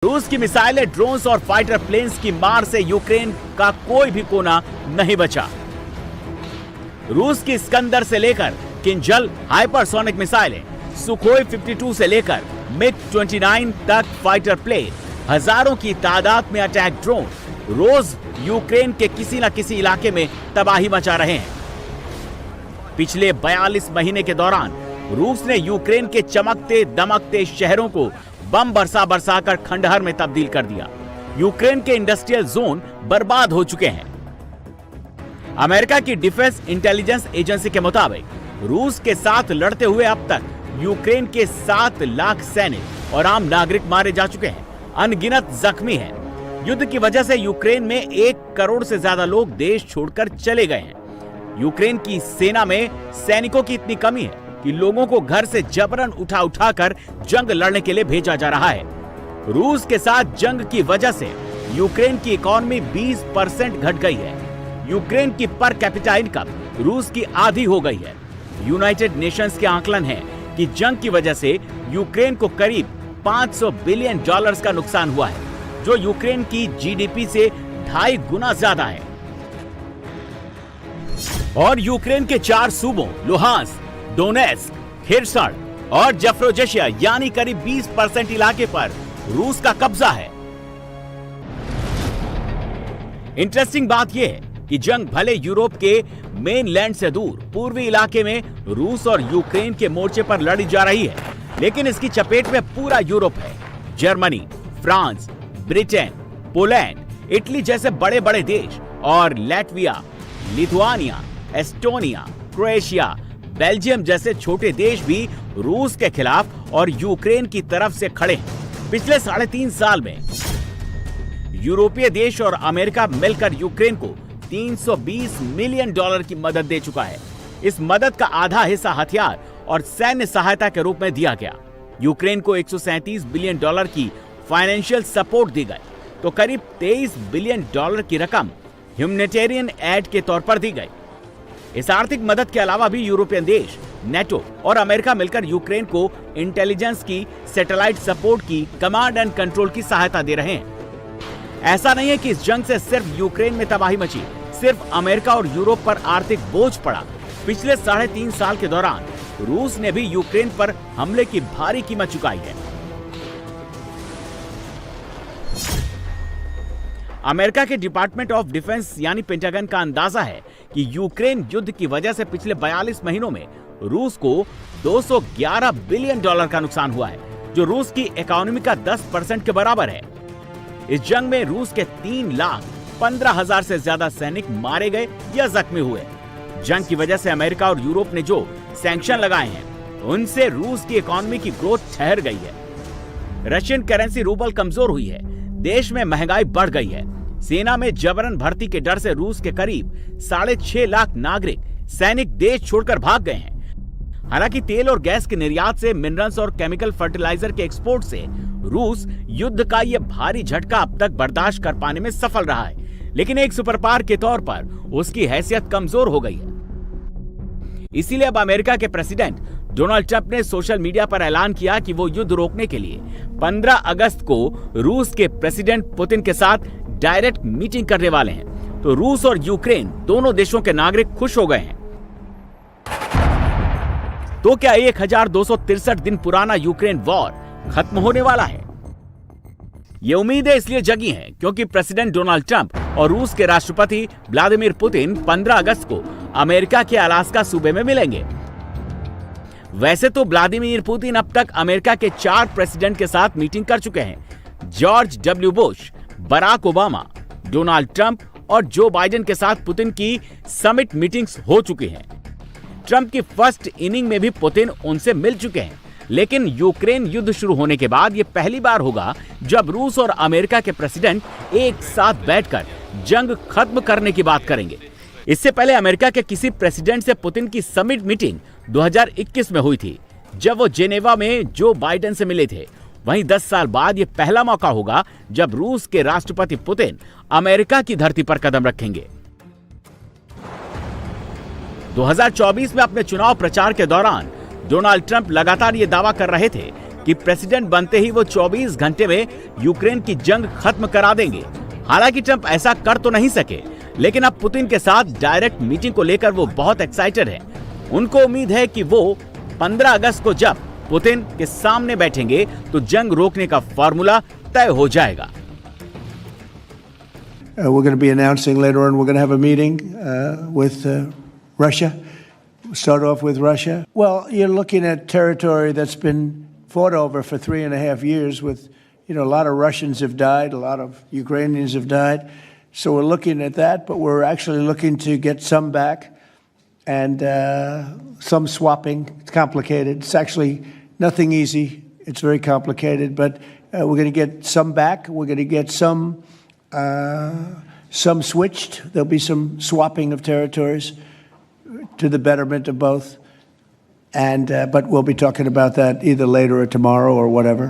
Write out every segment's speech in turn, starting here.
रूस की मिसाइलें, ड्रोन्स और फाइटर प्लेन्स की मार से यूक्रेन का कोई भी कोना नहीं बचा। रूस की स्कंदर से लेकर किंजल हाइपरसोनिक मिसाइलें, सुखोई 52 से लेकर मिग 29 तक फाइटर प्लेन, हजारों की तादाद में अटैक ड्रोन रोज यूक्रेन के किसी न किसी इलाके में तबाही मचा रहे हैं। पिछले 42 महीने के दौरान रूस ने यूक्रेन के चमकते दमकते शहरों को बम बरसा कर खंडहर में तब्दील कर दिया। यूक्रेन के इंडस्ट्रियल जोन बर्बाद हो चुके हैं। अमेरिका की डिफेंस इंटेलिजेंस एजेंसी के मुताबिक रूस के साथ लड़ते हुए अब तक यूक्रेन के 7 लाख सैनिक और आम नागरिक मारे जा चुके हैं। अनगिनत जख्मी हैं। युद्ध की वजह से यूक्रेन में 1 करोड़ से ज्यादा लोग देश छोड़कर चले गए हैं। यूक्रेन की सेना में सैनिकों की इतनी कमी है कि लोगों को घर से जबरन उठा कर जंग लड़ने के लिए भेजा जा रहा है। रूस के साथ जंग की वजह से यूक्रेन की इकोनॉमी 20% घट गई है। यूक्रेन की पर कैपिटा इनकम रूस की आधी हो गई है। यूनाइटेड नेशंस के आकलन है कि जंग की वजह से यूक्रेन को करीब $500 बिलियन का नुकसान हुआ है, जो यूक्रेन की जीडीपी से 2.5 गुना ज्यादा है। और यूक्रेन के 4 सूबों लुहांस्क, डोनेस्क, खिर्सन और जफ्रोजेशिया यानी करीब 20% इलाके पर रूस का कब्जा है। इंटरेस्टिंग बात यह है कि जंग भले यूरोप के मेनलैंड से दूर पूर्वी इलाके में रूस और यूक्रेन के मोर्चे पर लड़ी जा रही है, लेकिन इसकी चपेट में पूरा यूरोप है। Germany, France, Britain, Poland, Italy जैसे बड़े बड़े देश और Latvia, Lithuania, Estonia, Croatia, Belgium जैसे छोटे देश भी रूस के खिलाफ और यूक्रेन की तरफ से खड़े हैं। पिछले 3.5 साल में यूरोपीय देश और अमेरिका मिलकर यूक्रेन को $320 मिलियन की मदद दे चुका है। इस मदद का आधा हिस्सा हथियार और सैन्य सहायता के रूप में दिया गया। यूक्रेन को $137 बिलियन की फाइनेंशियल सपोर्ट दी गई, तो करीब $23 बिलियन की रकम ह्यूमैनिटेरियन एड के तौर पर दी गई। इस आर्थिक मदद के अलावा भी यूरोपियन देश, नेटो और अमेरिका मिलकर यूक्रेन को इंटेलिजेंस की, सैटेलाइट सपोर्ट की, कमांड एंड कंट्रोल की सहायता दे रहे हैं। ऐसा नहीं है कि इस जंग से सिर्फ यूक्रेन में तबाही मची, सिर्फ अमेरिका और यूरोप पर आर्थिक बोझ पड़ा। पिछले 3.5 साल के दौरान रूस ने भी यूक्रेन पर हमले की भारी कीमत चुकाई है। अमेरिका के डिपार्टमेंट ऑफ डिफेंस यानी पेंटागन का अंदाजा है कि यूक्रेन युद्ध की वजह से पिछले 42 महीनों में रूस को $211 बिलियन का नुकसान हुआ है, जो रूस की इकोनॉमी का 10% के बराबर है। इस जंग में रूस के 3,15,000 से ज्यादा सैनिक मारे गए या जख्मी हुए। जंग की वजह से अमेरिका और यूरोप ने जो सैंक्शन लगाए हैं, उनसे रूस की इकोनॉमी की ग्रोथ ठहर गई है। रशियन करेंसी रूबल कमजोर हुई है। देश में महंगाई बढ़ गई है। सेना में जबरन भर्ती के डर से रूस के करीब 6.5 लाख नागरिक सैनिक देश छोड़कर भाग गए हैं। हालांकि तेल और गैस के निर्यात से, मिनरल्स और केमिकल फर्टिलाइजर के एक्सपोर्ट से रूस युद्ध का यह भारी झटका अब तक बर्दाश्त कर पाने में सफल रहा है, लेकिन एक सुपर पावर के तौर पर उसकी हैसियत कमजोर हो गई है। इसीलिए अब अमेरिका के प्रेसिडेंट डोनाल्ड ट्रंप ने सोशल मीडिया पर ऐलान किया कि वो युद्ध रोकने के लिए 15 अगस्त को रूस के प्रेसिडेंट पुतिन के साथ डायरेक्ट मीटिंग करने वाले हैं। तो रूस और यूक्रेन दोनों देशों के नागरिक खुश हो गए हैं। तो क्या 1263 दिन पुराना यूक्रेन वॉर खत्म होने वाला है? ये उम्मीदें इसलिए जगी हैं क्योंकि प्रेसिडेंट डोनाल्ड ट्रंप और रूस के राष्ट्रपति व्लादिमीर पुतिन 15 अगस्त को अमेरिका के अलास्का सूबे में मिलेंगे। वैसे तो व्लादिमीर पुतिन अब तक अमेरिका के 4 प्रेसिडेंट के साथ मीटिंग कर चुके हैं। George W Bush, Barack Obama, Donald Trump और जो बाइडेन के साथ पुतिन की समिट मीटिंग्स हो चुकी हैं। ट्रंप की फर्स्ट इनिंग में भी पुतिन उनसे मिल चुके हैं, लेकिन यूक्रेन युद्ध शुरू होने के बाद ये पहली बार होगा जब रूस और अमेरिका के प्रेसिडेंट एक साथ बैठकर जंग खत्म करने की बात करेंगे। इससे पहले अमेरिका के किसी प्रेसिडेंट से पुतिन की समिट मीटिंग 2021 में हुई थी, जब वो जेनेवा में जो बाइडेन से मिले थे। वहीं 10 साल बाद ये पहला मौका होगा जब रूस के राष्ट्रपति पुतिन अमेरिका की धरती पर कदम रखेंगे। 2024 में अपने चुनाव प्रचार के दौरान डोनाल्ड ट्रंप लगातार ये दावा कर रहे थे कि प्रेसिडेंट बनते ही वो 24 घंटे में यूक्रेन की जंग खत्म करा देंगे। हालांकि ट्रंप ऐसा कर तो नहीं सके, लेकिन अब पुतिन के साथ डायरेक्ट मीटिंग को लेकर वो बहुत एक्साइटेड है। उनको उम्मीद है कि वो 15 अगस्त को जब पुतिन के सामने बैठेंगे तो जंग रोकने का फॉर्मूला तय हो जाएगा। We're going to be announcing later on, we're going to have a meeting with Russia. Start off with Russia. Well, you're looking at territory that's been fought over for 3.5 years with, a lot of Russians have died, a lot of Ukrainians have died. So we're looking at that, but we're actually looking to get some back and some swapping. It's complicated. It's actually nothing easy. It's very complicated, but we're going to get some back. We're going to get some switched. There'll be some swapping of territories to the betterment of both. And but we'll be talking about that either later or tomorrow or whatever.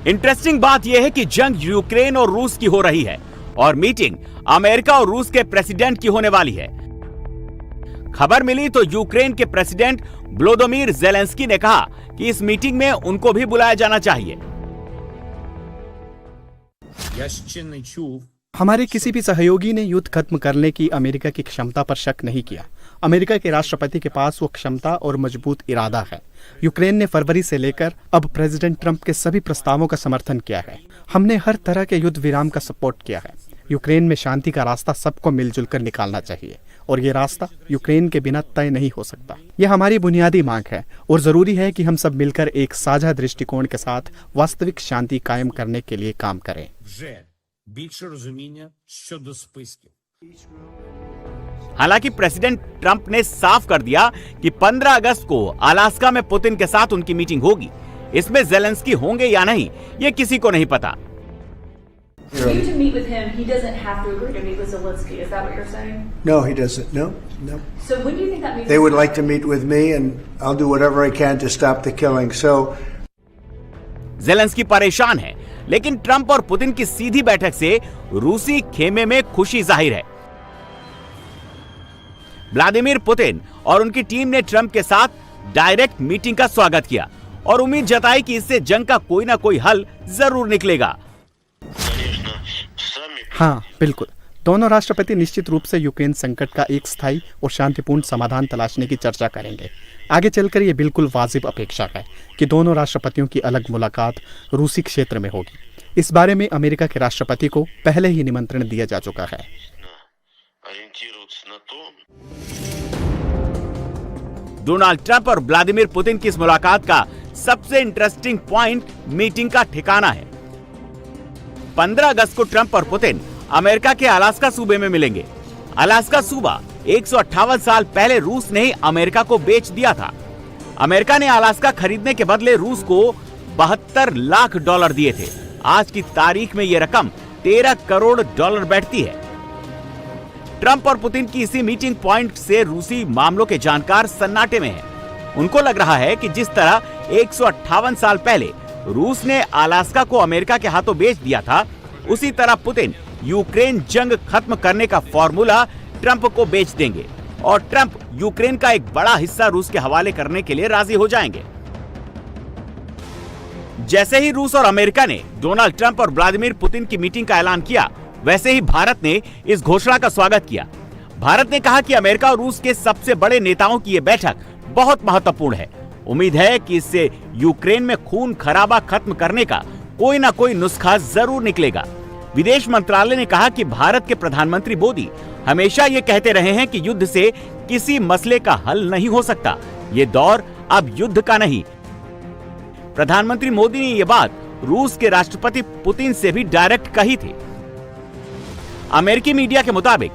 Interesting बात यह है कि जंग Ukraine और रूस की हो रही है और मीटिंग अमेरिका और रूस के प्रेसिडेंट की होने वाली है। खबर मिली तो यूक्रेन के प्रेसिडेंट व्लोदिमीर ज़ेलेंस्की ने कहा कि इस मीटिंग में उनको भी बुलाया जाना चाहिए। हमारे किसी भी सहयोगी ने युद्ध खत्म करने की अमेरिका की क्षमता पर शक नहीं किया। अमेरिका के राष्ट्रपति के पास वो क्षमता और मजबूत इरादा है। यूक्रेन ने फरवरी से लेकर अब प्रेसिडेंट ट्रंप के सभी प्रस्तावों का समर्थन किया है। हमने हर तरह के युद्ध विराम का सपोर्ट किया है। यूक्रेन में शांति का रास्ता सबको मिलजुल कर निकालना चाहिए और ये रास्ता यूक्रेन के बिना तय नहीं हो सकता। यह हमारी बुनियादी मांग है और जरूरी है कि हम सब मिलकर एक साझा दृष्टिकोण के साथ वास्तविक शांति कायम करने के लिए काम करें। हालांकि प्रेसिडेंट ट्रंप ने साफ कर दिया कि 15 अगस्त को अलास्का में पुतिन के साथ उनकी मीटिंग होगी। इसमें ज़ेलेंस्की होंगे या नहीं, ये किसी को नहीं पता। For you to meet with him, he doesn't have to agree to meet with Zelensky. Is that what you're saying? No, he doesn't. No. So when do you think that meeting? They would like to meet with me, and I'll do whatever I can to stop the killing. So, Zelensky परेशान है, लेकिन Trump और Putin की सीधी बैठक से रूसी खेमे में खुशी जाहिर है। व्लादिमीर पुतिन और उनकी टीम ने ट्रंप के साथ डायरेक्ट मीटिंग का स्वागत किया और उम्मीद जताई कि इससे जंग का कोई ना कोई हल जरूर निकलेगा। हाँ, बिल्कुल। दोनों राष्ट्रपति निश्चित रूप से यूक्रेन संकट का एक स्थायी और शांतिपूर्ण समाधान तलाशने की चर्चा करेंगे। आगे चलकर ये बिल्कुल वाजिब अपेक्षा है कि दोनों राष्ट्रपतियों की अलग मुलाकात रूसी क्षेत्र में होगी। इस बारे में अमेरिका के राष्ट्रपति को पहले ही निमंत्रण दिया जा चुका है। डोनाल्ड ट्रंप और व्लादिमीर पुतिन की इस मुलाकात का सबसे इंटरेस्टिंग पॉइंट मीटिंग का ठिकाना है। 15 अगस्त को ट्रंप और पुतिन अमेरिका के अलास्का सूबे में मिलेंगे। अलास्का सूबा 158 साल पहले रूस ने ही अमेरिका को बेच दिया था। अमेरिका ने अलास्का खरीदने के बदले रूस को $72 लाख दिए थे। आज की तारीख में यह रकम $13 करोड़ बैठती है। ट्रंप और पुतिन की इसी मीटिंग पॉइंट से रूसी मामलों के जानकार सन्नाटे में हैं। उनको लग रहा है कि जिस तरह 158 साल पहले रूस ने अलास्का को अमेरिका के हाथों बेच दिया था, उसी तरह पुतिन यूक्रेन जंग खत्म करने का फॉर्मूला ट्रंप को बेच देंगे और ट्रंप यूक्रेन का एक बड़ा हिस्सा रूस के हवाले करने के लिए राजी हो जाएंगे। जैसे ही रूस और अमेरिका ने डोनाल्ड ट्रंप और व्लादिमीर पुतिन की मीटिंग का ऐलान किया, वैसे ही भारत ने इस घोषणा का स्वागत किया। भारत ने कहा कि अमेरिका और रूस के सबसे बड़े नेताओं की यह बैठक बहुत महत्वपूर्ण है। उम्मीद है कि इससे यूक्रेन में खून खराबा खत्म करने का कोई ना कोई नुस्खा जरूर निकलेगा। विदेश मंत्रालय ने कहा कि भारत के प्रधानमंत्री मोदी हमेशा ये कहते रहे हैं कि युद्ध से किसी मसले का हल नहीं हो सकता। ये दौर अब युद्ध का नहीं। प्रधानमंत्री मोदी ने ये बात रूस के राष्ट्रपति पुतिन से भी डायरेक्ट कही थी। अमेरिकी मीडिया के मुताबिक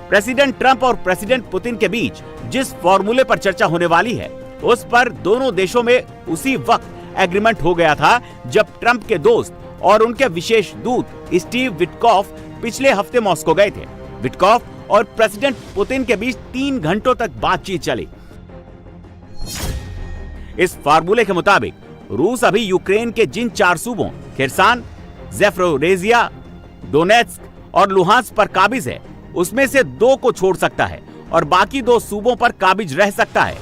प्रेसिडेंट ट्रंप और प्रेसिडेंट पुतिन के बीच जिस फॉर्मूले पर चर्चा होने वाली है, उस पर दोनों देशों में उसी वक्त एग्रीमेंट हो गया था जब ट्रंप के दोस्त और उनके विशेष दूत स्टीव विटकॉफ पिछले हफ्ते मॉस्को गए थे। विटकॉफ और प्रेसिडेंट पुतिन के बीच 3 घंटों तक बातचीत चली। इस फार्मूले के मुताबिक रूस अभी यूक्रेन के जिन 4 सूबों खिरसान, ज़ेपोरिज़िया, डोनेत्स्क और लुहांस्क पर काबिज है, उसमें से 2 को छोड़ सकता है और बाकी 2 सूबों पर काबिज रह सकता है।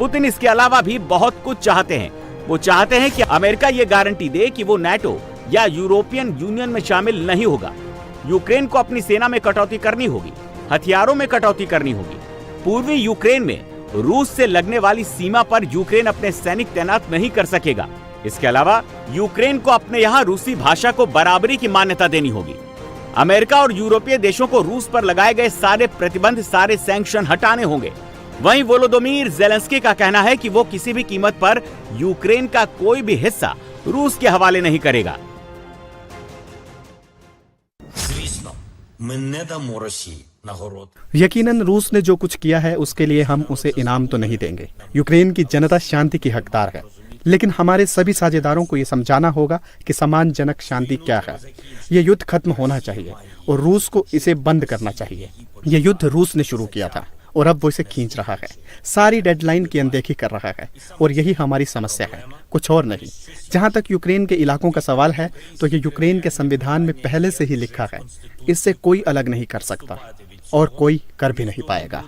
पुतिन इसके अलावा भी बहुत कुछ चाहते हैं। वो चाहते हैं कि अमेरिका ये गारंटी दे कि वो नाटो या यूरोपियन यूनियन में शामिल नहीं होगा। यूक्रेन को अपनी सेना में कटौती करनी होगी, हथियारों में कटौती करनी होगी। पूर्वी यूक्रेन में रूस से लगने वाली सीमा पर यूक्रेन अपने सैनिक तैनात नहीं कर सकेगा। इसके अलावा यूक्रेन को अपने यहाँ रूसी भाषा को बराबरी की मान्यता देनी होगी। अमेरिका और यूरोपीय देशों को रूस पर लगाए गए सारे प्रतिबंध, सारे सैंक्शन हटाने होंगे। वहीं वोलोदोमीर जेलेंस्की का कहना है कि वो किसी भी कीमत पर यूक्रेन का कोई भी हिस्सा रूस के हवाले नहीं करेगा। यकीनन रूस ने जो कुछ किया है उसके लिए हम उसे इनाम तो नहीं देंगे। यूक्रेन की जनता शांति की हकदार है, लेकिन हमारे सभी साझेदारों को ये समझाना होगा कि सम्मानजनक शांति क्या है। ये युद्ध खत्म होना चाहिए और रूस को इसे बंद करना चाहिए। ये युद्ध रूस ने शुरू किया था और अब वो इसे खींच रहा है, सारी डेडलाइन की अनदेखी कर रहा है और यही हमारी समस्या है, कुछ और नहीं। जहां तक यूक्रेन के इलाकों का सवाल है तो ये यूक्रेन के संविधान में पहले से ही लिखा है, इससे कोई अलग नहीं कर सकता और कोई कर भी नहीं पाएगा।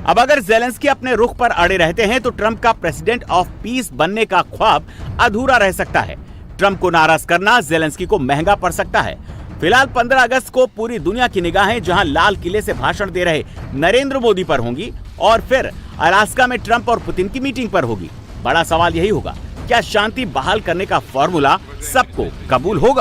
अब अगर जेलेंस्की अपने रुख पर अड़े रहते हैं तो ट्रंप का प्रेसिडेंट ऑफ पीस बनने का ख्वाब अधूरा रह सकता है। ट्रंप को नाराज करना जेलेंस्की को महंगा पड़ सकता है। फिलहाल 15 अगस्त को पूरी दुनिया की निगाहें जहां लाल किले से भाषण दे रहे नरेंद्र मोदी पर होंगी और फिर अलास्का में ट्रंप और पुतिन की मीटिंग पर होगी। बड़ा सवाल यही होगा, क्या शांति बहाल करने का फॉर्मूला सबको कबूल होगा?